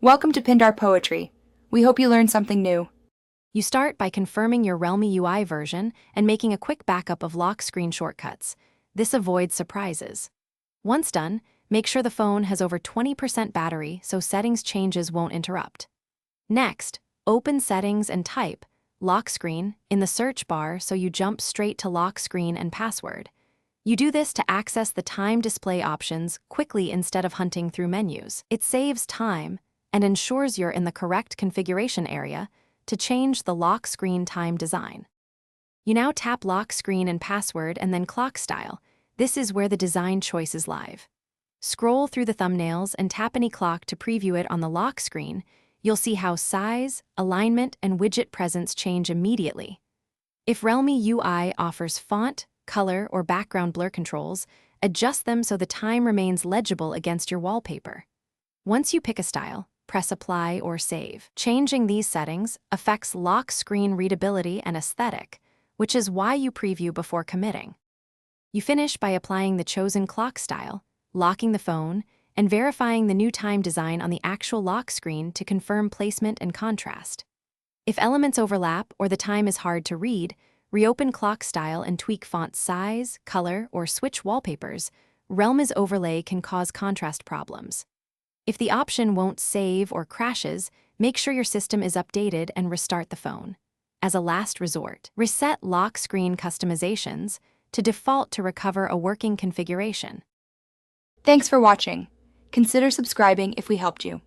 Welcome to Pindar Poetry. We hope you learned something new. You start by confirming your Realme UI version and making a quick backup of lock screen shortcuts. This avoids surprises. Once done, make sure the phone has over 20% battery so settings changes won't interrupt. Next, open Settings and type lock screen in the search bar so you jump straight to lock screen and password. You do this to access the time display options quickly instead of hunting through menus. It saves time and ensures you're in the correct configuration area to change the lock screen time design. You now tap lock screen and password and then clock style. This is where the design choice is live. Scroll through the thumbnails and tap any clock to preview it on the lock screen. You'll see how size, alignment, and widget presence change immediately. If Realme UI offers font, color, or background blur controls, adjust them so the time remains legible against your wallpaper. Once you pick a style, press Apply or Save. Changing these settings affects lock screen readability and aesthetic, which is why you preview before committing. You finish by applying the chosen clock style, locking the phone, and verifying the new time design on the actual lock screen to confirm placement and contrast. If elements overlap or the time is hard to read, reopen clock style and tweak font size, color, or switch wallpapers. Realme's overlay can cause contrast problems. If the option won't save or crashes, make sure your system is updated and restart the phone. As a last resort, reset lock screen customizations to default to recover a working configuration. Thanks for watching. Consider subscribing if we helped you.